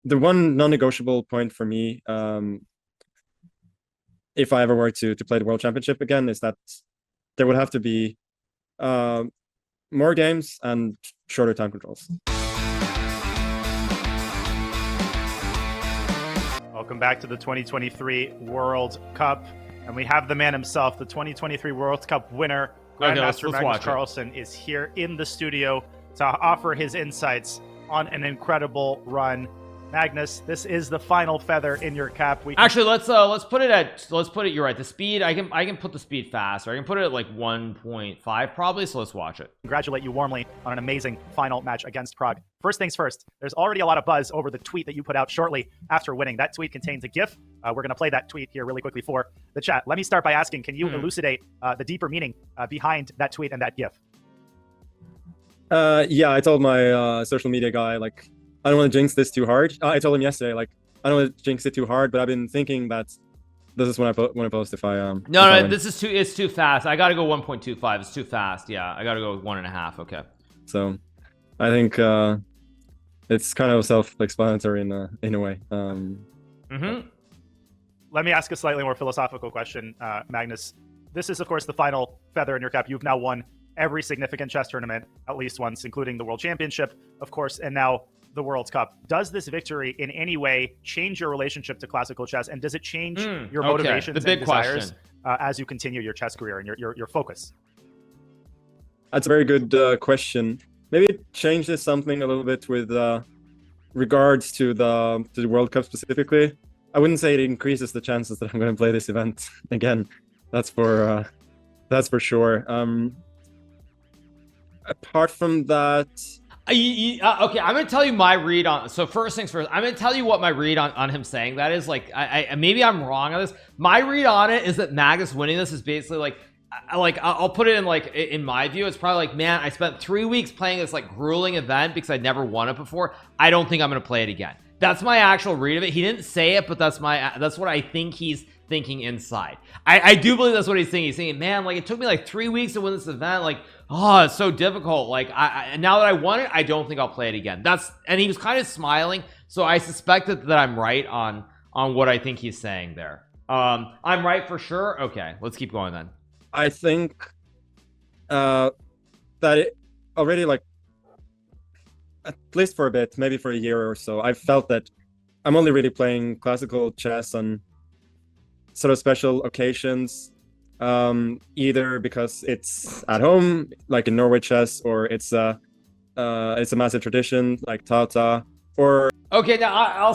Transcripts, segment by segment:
the one non-negotiable point for me, if I ever were to play the World Championship again, is that there would have to be uh, more games and shorter time controls. Welcome back to the 2023 World Cup. And we have the man himself, the 2023 World Cup winner, Grandmaster Magnus Carlsen, is here in the studio to offer his insights on an incredible run. Magnus, this is the final feather in your cap. Actually, let's put it. You're right. The speed, I can put the speed faster. I can put it at like 1.5 probably. So let's watch it. Congratulate you warmly on an amazing final match against Prague. First things first, there's already a lot of buzz over the tweet that you put out shortly after winning. That tweet contains a GIF. We're going to play that tweet here really quickly for the chat. Let me start by asking, can you elucidate the deeper meaning behind that tweet and that GIF? Yeah, I told my social media guy, like, I don't want to jinx this too hard. I told him yesterday, like, I don't want to jinx it too hard, but I've been thinking that this is when I want to post if I no, this is it's too fast. I gotta go 1.25. It's too fast. Yeah, I gotta go 1.5. Okay. So I think it's kind of self-explanatory in a way. Let me ask a slightly more philosophical question, Magnus. This is, of course, the final feather in your cap. You've now won every significant chess tournament at least once, including the World Championship, of course, and now the World Cup. Does this victory in any way change your relationship to classical chess, and does it change your motivations the big and desires question. As you continue your chess career and your focus? That's a very good question. Maybe it changes something a little bit with regards to the World Cup specifically. I wouldn't say it increases the chances that I'm going to play this event again. That's for sure. Apart from that, okay, I'm gonna tell you my read on. So first things first, I'm gonna tell you what my read on him saying that is. Like, I maybe I'm wrong on this. My read on it is that Magnus winning this is basically like I'll put it in like in my view, it's probably like, man, I spent 3 weeks playing this like grueling event because I'd never won it before. I don't think I'm gonna play it again. That's my actual read of it. He didn't say it, but that's what I think he's thinking inside. I do believe that's what he's thinking. He's thinking, man, like, it took me like 3 weeks to win this event. Like, oh, it's so difficult. Like, now that I won it, I don't think I'll play it again. And he was kind of smiling, so I suspected that I'm right on what I think he's saying there. I'm right for sure. Okay, let's keep going then. I think that it already, like, at least for a bit, maybe for a year or so, I felt that I'm only really playing classical chess on sort of special occasions, either because it's at home, like in Norway chess, or it's a massive tradition like Tata, or okay. Now,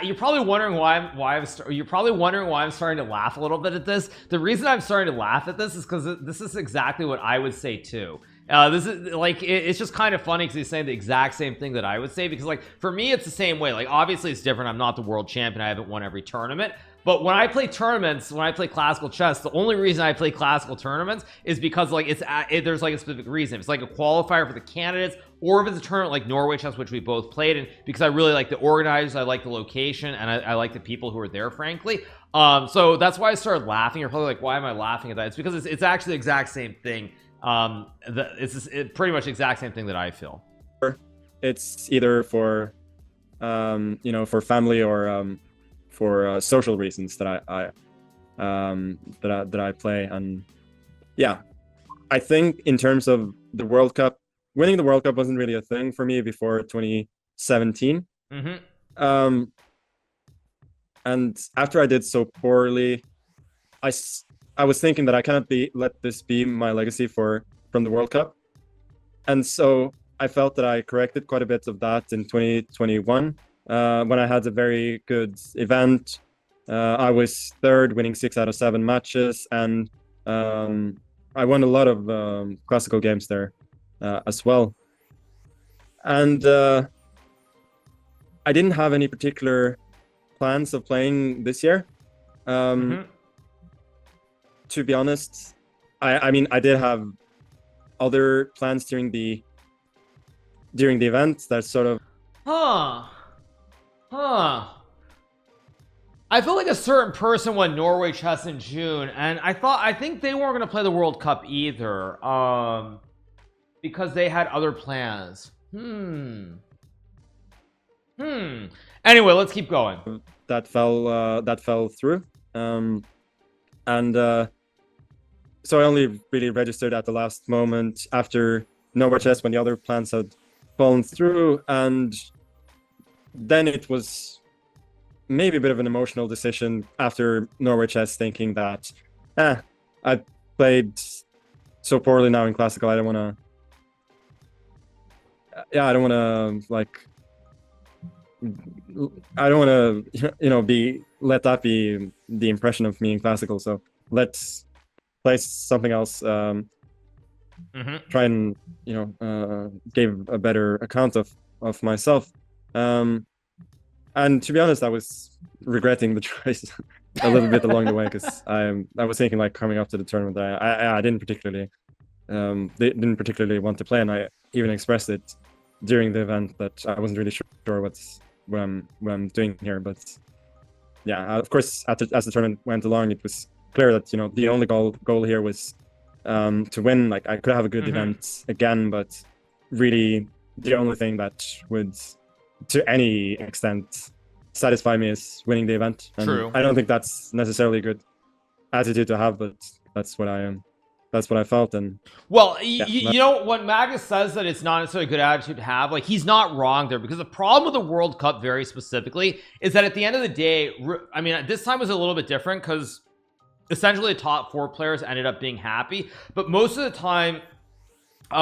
you're probably wondering why I'm starting to laugh a little bit at this. The reason I'm starting to laugh at this is because this is exactly what I would say too. This is like, it's just kind of funny because he's saying the exact same thing that I would say, because like for me it's the same way. Like, obviously it's different. I'm not the world champion. I haven't won every tournament, but when I play tournaments, when I play classical chess, the only reason I play classical tournaments is because like there's like a specific reason. It's like a qualifier for the candidates, or if it's a tournament like Norway chess, which we both played in, because I really like the organizers, I like the location, and I like the people who are there, frankly. So that's why I started laughing. You're probably like, why am I laughing at that? It's because it's actually the exact same thing. It's pretty much the exact same thing that I feel. It's either for for family or for social reasons that I play. And yeah, I think in terms of the World Cup, winning the World Cup wasn't really a thing for me before 2017. And after I did so poorly, I was thinking that I cannot let this be my legacy from the World Cup. And so I felt that I corrected quite a bit of that in 2021 when I had a very good event. I was third, winning 6 out of 7 matches, and I won a lot of classical games there as well. And I didn't have any particular plans of playing this year. To be honest, I mean, I did have other plans during the event that sort of I feel like a certain person won Norway chess in June, and I think they weren't going to play the World Cup either, because they had other plans. Anyway, let's keep going. That fell through, and so I only really registered at the last moment after Nowhere Chess when the other plans had fallen through, and then it was maybe a bit of an emotional decision after Nowhere Chess, thinking that I played so poorly now in classical. I don't want to like. I don't want to, let that be the impression of me in classical. So let's play something else. Try and, give a better account of myself. And to be honest, I was regretting the choice a little bit along the way, because I was thinking, like, coming up to the tournament, I didn't particularly want to play, and I even expressed it during the event that I wasn't really sure what I'm doing here. But yeah, of course, as the tournament went along, it was clear that the only goal here was to win. Like, I could have a good event again, but really the only thing that would, to any extent, satisfy me is winning the event. And True. I don't think that's necessarily a good attitude to have, but that's what I felt. And well, you know, when Magnus says that it's not necessarily a good attitude to have, like, he's not wrong there, because the problem with the World Cup very specifically is that at the end of the day, I mean, this time was a little bit different because essentially the top 4 players ended up being happy, but most of the time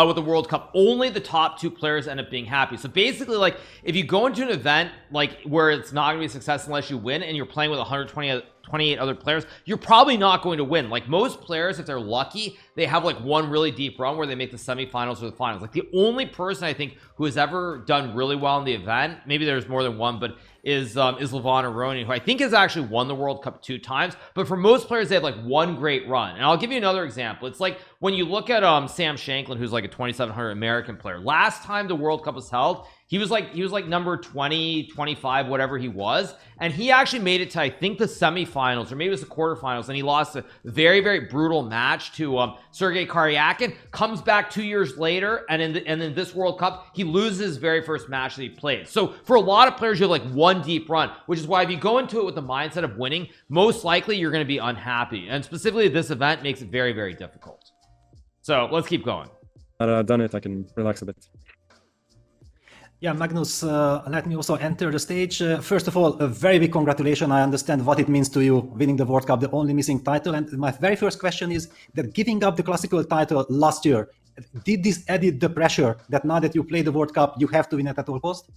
with the World Cup, only the top 2 players end up being happy. So basically, like, if you go into an event like where it's not going to be a success unless you win, and you're playing with 128 other players, you're probably not going to win. Like, most players, if they're lucky, they have like one really deep run where they make the semifinals or the finals. Like, the only person I think who has ever done really well in the event, maybe there's more than one, but is Levon Aroni, who I think has actually won the World Cup 2 times. But for most players, they have like one great run. And I'll give you another example. It's like when you look at Sam Shanklin, who's like a 2,700 American player. Last time the World Cup was held, he was like number 20, 25, whatever he was, and he actually made it to, I think, the semifinals, or maybe it was the quarterfinals, and he lost a very, very brutal match to Sergei Karyakin. Comes back 2 years later, and in this World Cup, he loses his very first match that he played. So for a lot of players, you have like one deep run, which is why if you go into it with the mindset of winning, most likely you're going to be unhappy. And specifically, this event makes it very, very difficult. So let's keep going. I've done it. I can relax a bit. Yeah, Magnus, let me also enter the stage. First of all, a very big congratulations. I understand what it means to you, winning the World Cup, the only missing title. And my very first question is that giving up the classical title last year, did this add the pressure that now that you play the World Cup, you have to win it at all costs?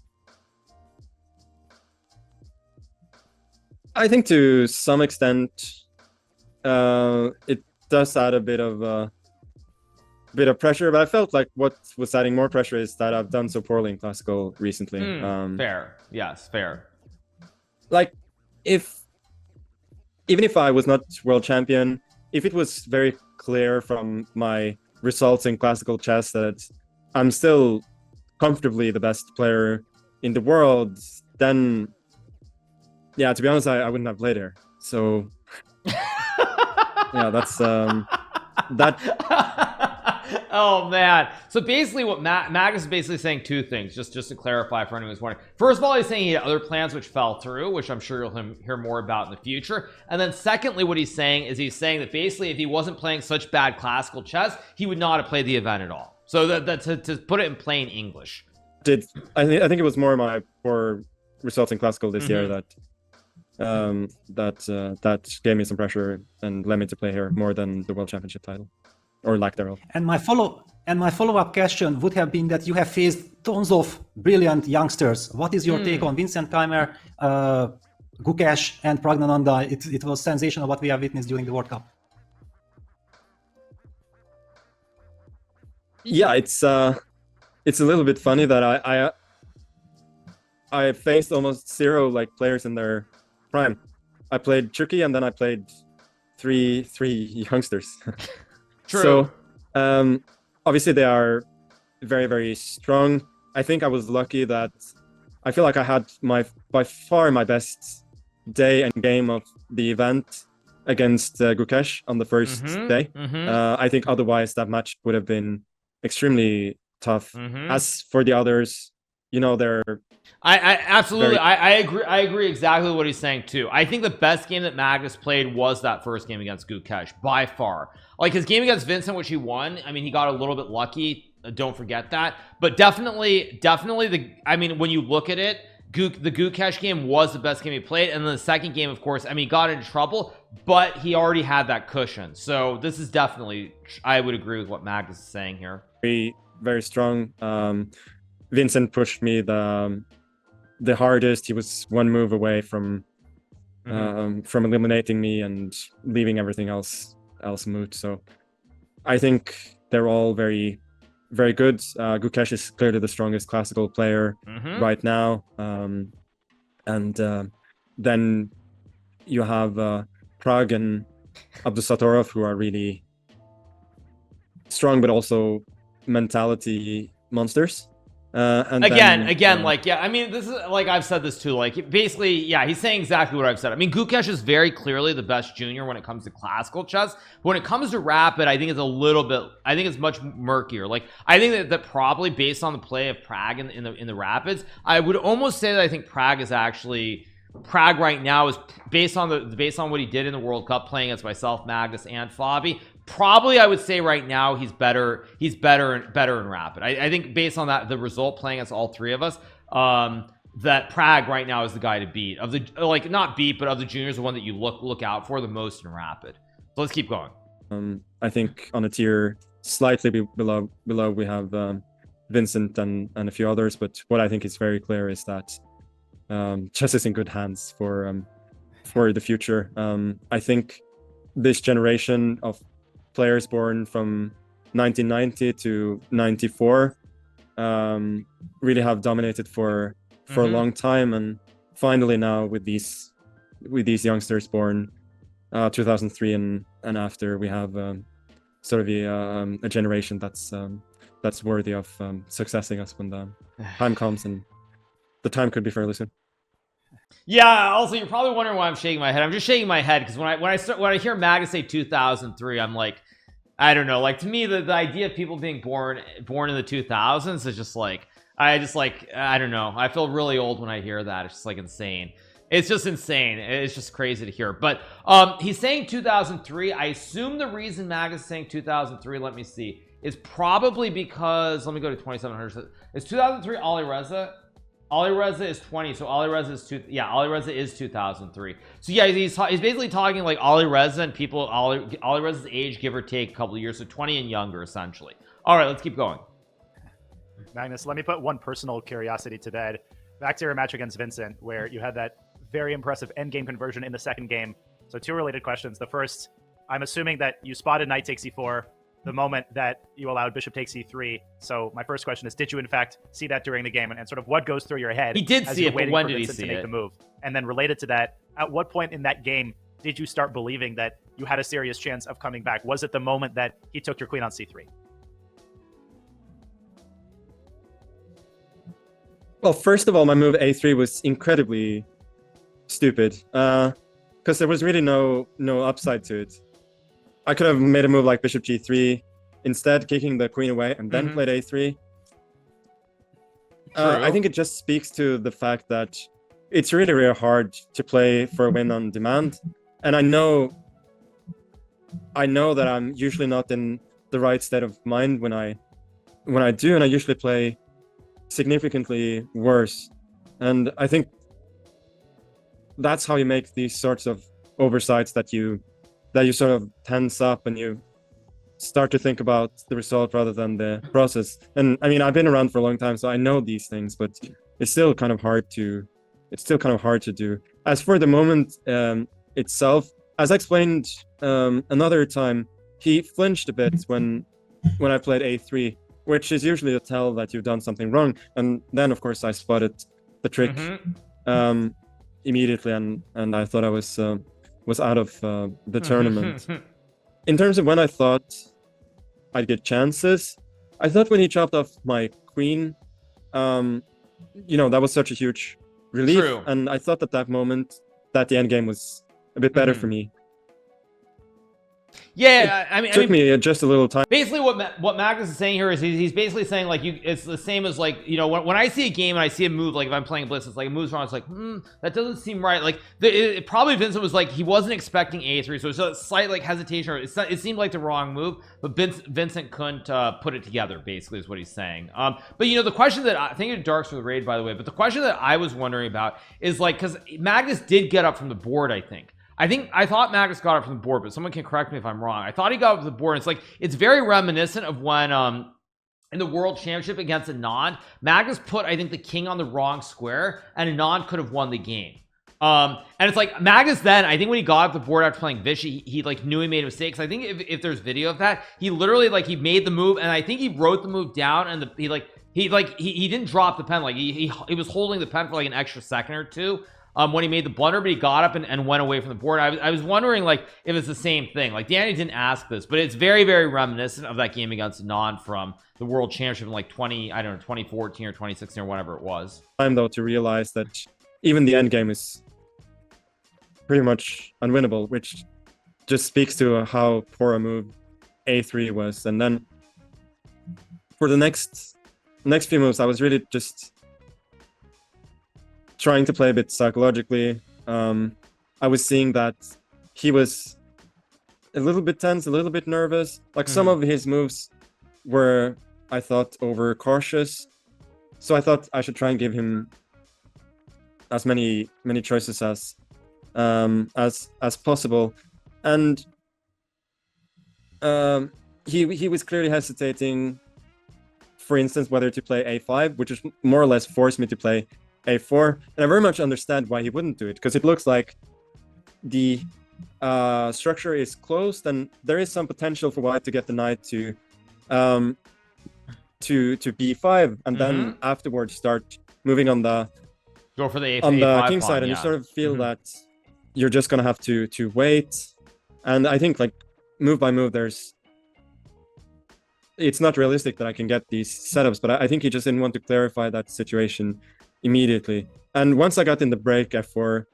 I think to some extent, it does add a bit of pressure, but I felt like what was adding more pressure is that I've done so poorly in classical recently. Fair. Yes, fair. Like, even if I was not world champion, if it was very clear from my results in classical chess that I'm still comfortably the best player in the world, then yeah, to be honest, I wouldn't have played here. So yeah, that's that. Oh man. So basically what Magnus is basically saying two things, just to clarify for anyone who's wondering. First of all, he's saying he had other plans which fell through, which I'm sure you'll hear more about in the future. And then secondly, what he's saying is that basically if he wasn't playing such bad classical chess, he would not have played the event at all. So that to put it in plain English. I think it was more my poor results in classical this year that gave me some pressure and led me to play here more than the World Championship title, or lack thereof. And my follow-up question would have been that you have faced tons of brilliant youngsters. What is your take on Vincent Keimer, Gukesh, and Pragnananda? It was sensational what we have witnessed during the World Cup. Yeah, it's a little bit funny that I faced almost zero like players in their prime. I played Turkey and then I played three youngsters. True. So obviously they are very, very strong. I think I was lucky that I feel like I had by far my best day and game of the event against Gukesh on the first day. I think otherwise that match would have been extremely tough. As for the others, they're I absolutely, very... I agree exactly what he's saying too. I think the best game that Magnus played was that first game against Gukesh by far. Like his game against Vincent, which he won, I mean, he got a little bit lucky, don't forget that, but definitely when you look at it, the Gukesh game was the best game he played, and then the second game, of course, I mean, he got into trouble, but he already had that cushion. So this is definitely, I would agree with what Magnus is saying here. Very, very strong. Vincent pushed me the hardest. He was one move away from eliminating me and leaving everything else moot. So I think they're all very, very good. Gukesh is clearly the strongest classical player right now. And then you have Prague and Abdusatorov, who are really strong, but also mentality monsters. And again, like, yeah, I mean, this is like, I've said this too, like, basically, yeah, he's saying exactly what I've said. I mean, Gukesh is very clearly the best junior when it comes to classical chess. When it comes to rapid, I think it's much murkier. Like, I think that probably based on the play of Prague in the rapids, I would almost say that I think Prague right now is based on what he did in the World Cup, playing against myself, Magnus, and Fabi. Probably, I would say right now he's better in rapid. I think based on that, the result playing against all three of us, that Prague right now is the guy to beat of the, like, not beat, but of the juniors, the one that you look out for the most in rapid. So let's keep going. I think on a tier slightly below we have Vincent and a few others, but what I think is very clear is that chess is in good hands for the future. I think this generation of players born from 1990 to 94 really have dominated for a long time, and finally now with these youngsters born 2003 and after, we have sort of a generation that's worthy of successing us when the time comes, and the time could be fairly soon. Yeah, also, you're probably wondering why I'm shaking my head. I'm just shaking my head because when I hear Magnus say 2003, I'm like, I don't know. Like, to me, the idea of people being born in the 2000s is just like, I don't know. I feel really old when I hear that. It's just like insane. It's just insane. It's just crazy to hear. But he's saying 2003. I assume the reason Magnus is saying 2003, let me see, is probably because, let me go to 2700. Is 2003 Ali Reza? Ali Reza is 20, so Ali Reza is Ali Reza is 2003. So yeah, he's basically talking like Ali Reza and people Ali Reza's age, give or take a couple of years, so 20 and younger essentially. All right, let's keep going. Magnus, let me put one personal curiosity to bed. Back to your match against Vincent, where you had that very impressive endgame conversion in the second game. So two related questions. The first, I'm assuming that you spotted knight takes e4 the moment that you allowed bishop takes e3. So my first question is, did you in fact see that during the game, and sort of what goes through your head? He did see it, but when did he see it? The move? And then related to that, at what point in that game did you start believing that you had a serious chance of coming back? Was it the moment that he took your queen on c3? Well, first of all, my move a3 was incredibly stupid because there was really no upside to it. I could have made a move like bishop g3, instead kicking the queen away and then played a3. I think it just speaks to the fact that it's really, really hard to play for a win on demand. And I know that I'm usually not in the right state of mind when I do, and I usually play significantly worse. And I think that's how you make these sorts of oversights, that you sort of tense up and you start to think about the result rather than the process. And I mean, I've been around for a long time, so I know these things, but it's still kind of hard to do. As for the moment itself, as I explained another time, he flinched a bit when I played a3, which is usually a tell that you've done something wrong. And then, of course, I spotted the trick immediately, and I thought I was out of the tournament. In terms of when I thought I'd get chances, I thought when he chopped off my queen, that was such a huge relief. True. And I thought at that moment that the endgame was a bit better for me. Yeah, I mean, took me just a little time. Basically, what Magnus is saying here is he's basically saying like it's the same as like, you know, when I see a game and I see a move, like if I'm playing Blitz, it's like it moves wrong. It's like that doesn't seem right. Like probably Vincent was like he wasn't expecting A3, so it's a slight like hesitation. Or it seemed like the wrong move, but Vincent couldn't put it together. Basically, is what he's saying. But you know, the question that thank you to Darks for the raid, by the way. But the question that I was wondering about is like, because Magnus did get up from the board, I thought Magnus got up from the board, but someone can correct me if I'm wrong. I thought he got up from the board. It's like it's very reminiscent of when in the World Championship against Anand, Magnus put I think the king on the wrong square, and Anand could have won the game. And it's like Magnus then I think when he got up the board after playing Vichy, he like knew he made mistakes. I think if there's video of that, he literally like he made the move, and I think he wrote the move down, and he didn't drop the pen. Like he was holding the pen for like an extra second or two. When he made the blunder, but he got up and went away from the board. I was wondering like if it's the same thing. Like Danny didn't ask this, but it's very, very reminiscent of that game against Anand from the World Championship in like 2014 or 2016 or whatever it was. Time though to realize that even the end game is pretty much unwinnable, which just speaks to how poor a move A3 was. And then for the next few moves, I was really just trying to play a bit psychologically. I was seeing that he was a little bit tense, a little bit nervous. Like some of his moves were, I thought, overcautious. So I thought I should try and give him as many choices as possible. And he was clearly hesitating, for instance, whether to play A5, which is more or less forced me to play A4, and I very much understand why he wouldn't do it, because it looks like the structure is closed and there is some potential for white to get the knight to B5, and then afterwards start moving on the go for the king side, and you sort of feel that you're just gonna have to wait. And I think like move by move, it's not realistic that I can get these setups, but I think he just didn't want to clarify that situation immediately. And once I got in the break F4,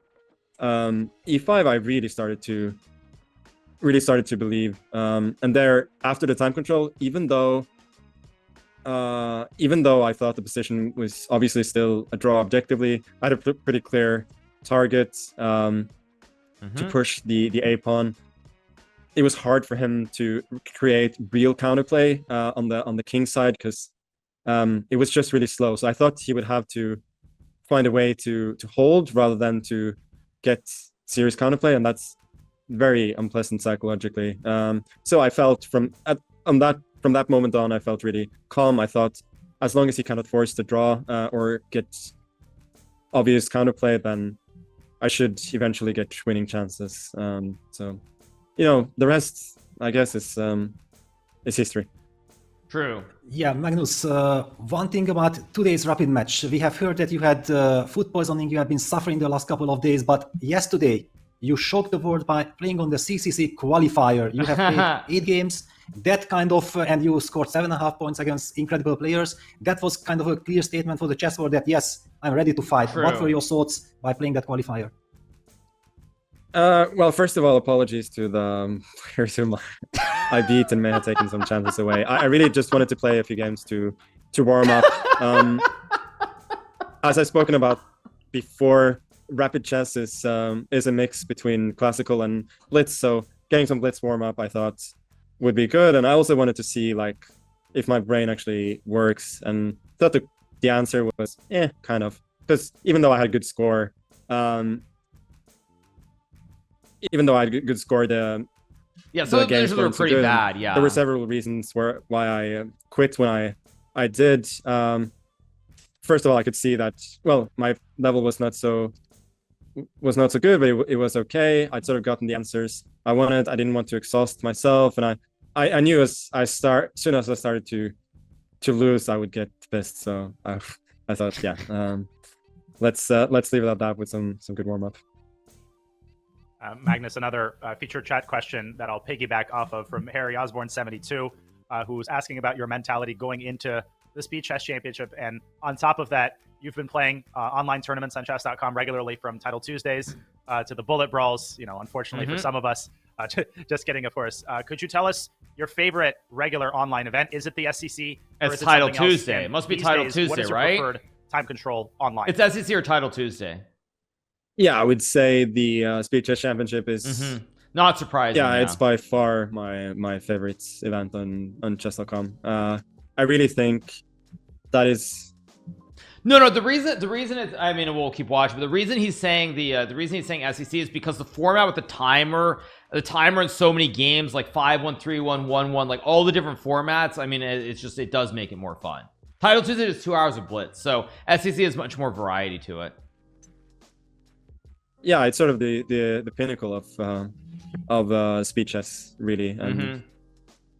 E5, I really started to believe. And there, after the time control, even though I thought the position was obviously still a draw objectively, I had a pretty clear target to push the A pawn. It was hard for him to create real counterplay on the king side, because it was just really slow. So I thought he would have to find a way to hold rather than to get serious counterplay, and that's very unpleasant psychologically. So I felt from that moment on, I felt really calm. I thought as long as he cannot force the draw or get obvious counterplay, then I should eventually get winning chances. So, you know, the rest, I guess, is history. True. Yeah, Magnus, one thing about today's rapid match. We have heard that you had food poisoning, you have been suffering the last couple of days, but yesterday you shocked the world by playing on the CCC qualifier. You have played 8 games, that kind of, and you scored 7.5 points against incredible players. That was kind of a clear statement for the chessboard that, yes, I'm ready to fight. True. What were your thoughts by playing that qualifier? Well, first of all, apologies to the players whom I beat and may have taken some chances away. I really just wanted to play a few games to warm up. As I've spoken about before, rapid chess is a mix between classical and blitz. So getting some blitz warm up, I thought would be good. And I also wanted to see like if my brain actually works. And thought the answer was kind of, because even though I had a good score, the so the games were pretty good. bad. Yeah, there were several reasons why I quit when I did. First of all, I could see that my level was not so good, but it was okay. I'd sort of gotten the answers I wanted. I didn't want to exhaust myself, and I knew as soon as I started to lose, I would get pissed. So I thought, let's leave it at that with some good warm up. Magnus, another feature chat question that I'll piggyback off of from Harry Osborne 72, who's asking about your mentality going into the Speed Chess Championship. And on top of that, you've been playing online tournaments on chess.com regularly, from Title Tuesdays to the Bullet Brawls, unfortunately for some of us. Just kidding, of course. Could you tell us your favorite regular online event? Is it the SEC? It's Title Tuesday. It must be Title Tuesday, what is your right? preferred time control online? It's SEC or Title Tuesday. Yeah, I would say the Speed Chess Championship is not surprising. Yeah, it's by far my favorite event on chess.com. I really think that is no. The reason it's, I mean, we'll keep watching, but the reason he's saying the reason he's saying SEC is because the format with the timer in so many games, like 5-1, 3-1, 1-1, like all the different formats. I mean, it does make it more fun. Title Tuesday is 2 hours of blitz, so SEC has much more variety to it. Yeah, it's sort of the pinnacle of speed chess, really, and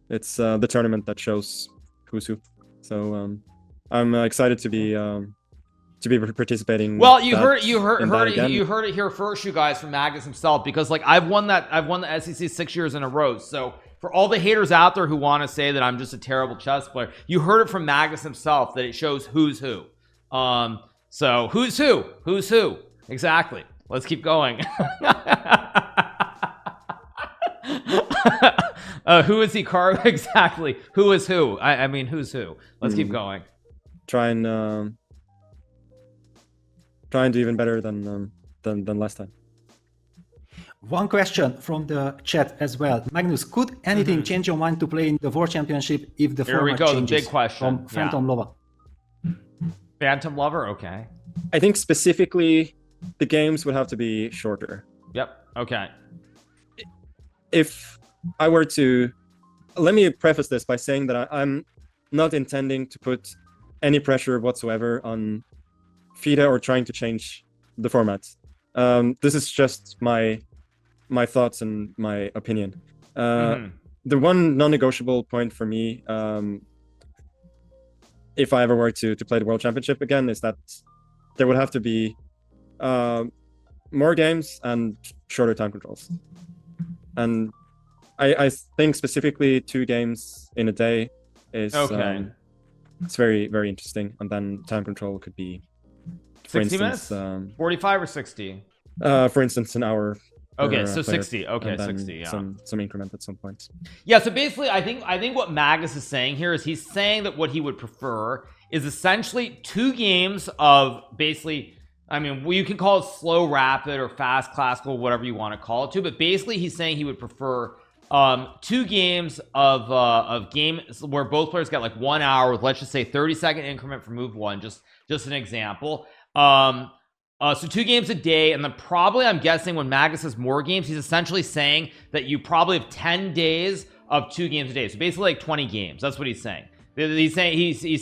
it's the tournament that shows who's who. So I'm excited to be participating. Well, you heard it here first, you guys, from Magnus himself, because like I've won the SEC 6 years in a row. So for all the haters out there who want to say that I'm just a terrible chess player, you heard it from Magnus himself that it shows who's who. So who's who exactly. Let's keep going. Who is Hikaru? Exactly. Who is who? I mean, who's who? Let's keep going. Try and do even better than last time. One question from the chat as well. Magnus, could anything change your mind to play in the World Championship if the format changes? Here we go, the big question. From Phantom Lover. Phantom Lover, okay. I think specifically the games would have to be shorter. Yep, okay. If I were to... Let me preface this by saying that I'm not intending to put any pressure whatsoever on FIDE or trying to change the format. This is just my thoughts and my opinion. The one non-negotiable point for me, if I ever were to play the World Championship again, is that there would have to be more games and shorter time controls. And I think specifically 2 games in a day is it's very, very interesting. And then time control could be, for 60 instance, minutes? 45 or 60? For instance, an hour. Okay, so player, 60. Okay, 60. Yeah. Some increment at some point. Yeah. So basically, I think what Magnus is saying here is he's saying that what he would prefer is essentially 2 games of basically. I mean, you can call it slow rapid or fast classical, whatever you want to call it to, but basically he's saying he would prefer 2 games of games where both players get like 1 hour with, let's just say, 30-second increment for move 1, just an example. So 2 games a day, and then probably, I'm guessing, when Magnus says more games, he's essentially saying that you probably have 10 days of 2 games a day, so basically like 20 games. That's what he's saying. He's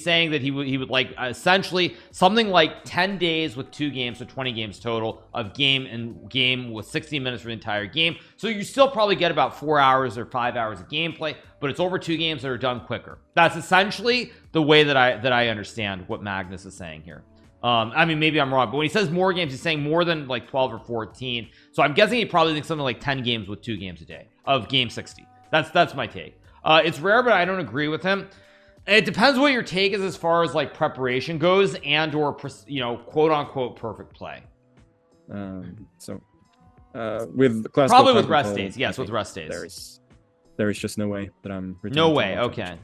saying that he would like essentially something like 10 days with 2 games, so 20 games total of game with 60 minutes for the entire game. So you still probably get about 4 hours or 5 hours of gameplay, but it's over 2 games that are done quicker. That's essentially the way that I understand what Magnus is saying here. I mean, maybe I'm wrong, but when he says more games, he's saying more than like 12 or 14. So I'm guessing he probably thinks something like 10 games with 2 games a day of game 60. That's my take. It's rare, but I don't agree with him. It depends what your take is as far as like preparation goes and or quote unquote perfect play. With classical probably with rest days. Yes, with rest days. There is just no way that I'm no way. Okay.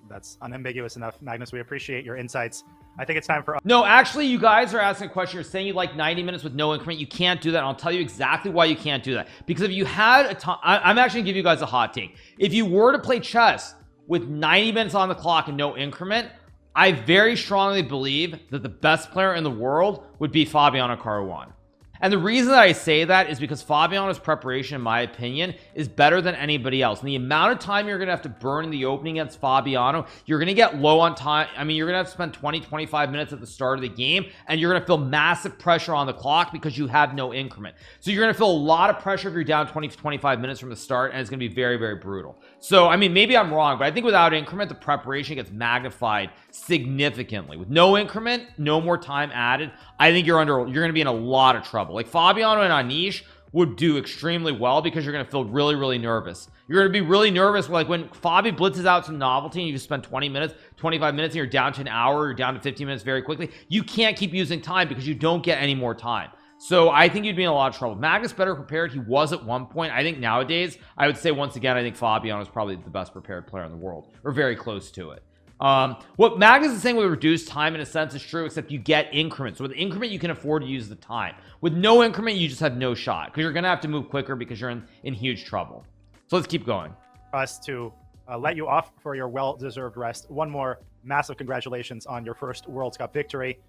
That's unambiguous enough, Magnus. We appreciate your insights. I think it's time for... No, actually, you guys are asking a question. You're saying you like 90 minutes with no increment. You can't do that. And I'll tell you exactly why you can't do that. Because if you had a time... I'm actually going to give you guys a hot take. If you were to play chess with 90 minutes on the clock and no increment, I very strongly believe that the best player in the world would be Fabiano Caruana. And the reason that I say that is because Fabiano's preparation, in my opinion, is better than anybody else. And the amount of time you're going to have to burn in the opening against Fabiano, you're going to get low on time. I mean, you're going to have to spend 20, 25 minutes at the start of the game, and you're going to feel massive pressure on the clock because you have no increment. So you're going to feel a lot of pressure if you're down 20 to 25 minutes from the start, and it's going to be very, very brutal. So, I mean, maybe I'm wrong, but I think without increment, the preparation gets magnified significantly. With no increment, no more time added, I think you're going to be in a lot of trouble. Like Fabiano and Anish would do extremely well because you're going to feel really, really nervous. You're going to be really nervous like when Fabi blitzes out some novelty and you just spend 20 minutes, 25 minutes, and you're down to an hour, you're down to 15 minutes very quickly. You can't keep using time because you don't get any more time. So I think you'd be in a lot of trouble. Magnus better prepared. He was at one point. I think nowadays, I would say once again, I think Fabiano is probably the best prepared player in the world, or very close to it. What Magnus is saying with reduced time in a sense is true, except you get increments. So with increment, you can afford to use the time. With no increment, you just have no shot because you're going to have to move quicker because you're in huge trouble. So let's keep going. Us to let you off for your well-deserved rest. One more massive congratulations on your first World Cup victory.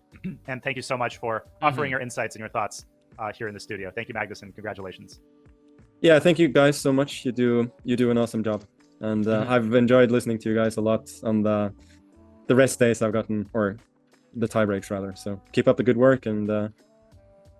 And thank you so much for offering your insights and your thoughts here in the studio. Thank you, Magnus, and congratulations. Yeah, thank you guys so much. You do an awesome job. And I've enjoyed listening to you guys a lot on the rest days I've gotten, or the tie breaks rather. So keep up the good work, and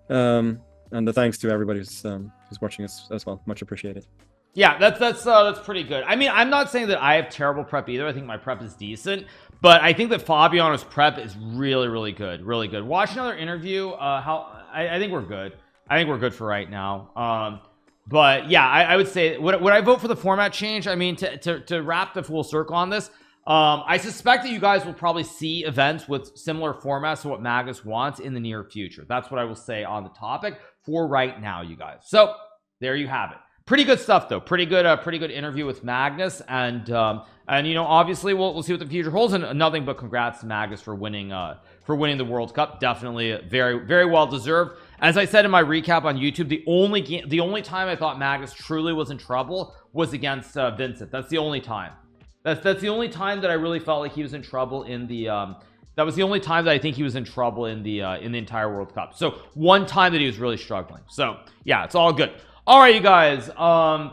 the thanks to everybody who's watching us as well. Much appreciated. Yeah, that's pretty good. I mean, I'm not saying that I have terrible prep either. I think my prep is decent, but I think that Fabiano's prep is really, really good. Really good. Watch another interview. I think we're good. I think we're good for right now. But yeah, I would say, would I vote for the format change? I mean, to wrap the full circle on this, I suspect that you guys will probably see events with similar formats to what Magnus wants in the near future. That's what I will say on the topic for right now, you guys. So there you have it. Pretty good stuff though. Pretty good interview with Magnus, and you know, obviously we'll see what the future holds. And nothing but congrats to Magnus for winning the World Cup. Definitely very, very well deserved. As I said in my recap on YouTube, the only time I thought Magnus truly was in trouble was against Vincent. That's the only time. That's the only time that I really felt like he was in trouble in the that was the only time that I think he was in trouble in the entire World Cup. So one time that he was really struggling. So yeah, it's all good. All right, you guys,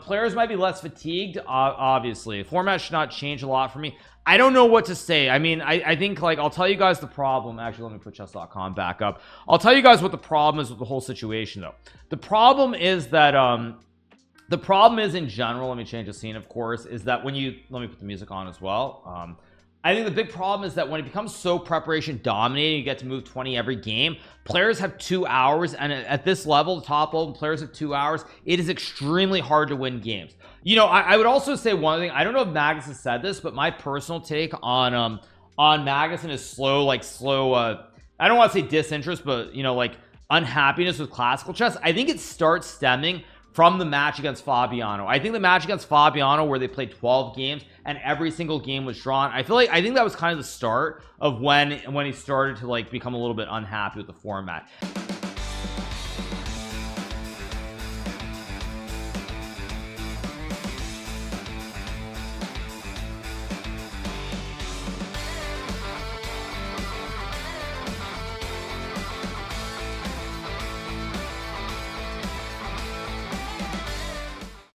players might be less fatigued, obviously. Format should not change a lot for me. I don't know what to say. I mean, I think, like, I'll tell you guys the problem. Actually, let me put chess.com back up. I'll tell you guys what the problem is with the whole situation, though. The problem is that, in general, let me change the scene, of course, is that when you, let me put the music on as well. I think the big problem is that when it becomes so preparation dominating, you get to move 20 every game. Players have 2 hours, and at this level, the top level, players have 2 hours. It is extremely hard to win games. You know, I would also say one thing. I don't know if Magnus has said this, but my personal take on Magnus and his slow, I don't want to say disinterest, but you know, like unhappiness with classical chess. I think it starts stemming from the match against Fabiano. I think the match against Fabiano, where they played 12 games and every single game was drawn, I think that was kind of the start of when he started to like become a little bit unhappy with the format.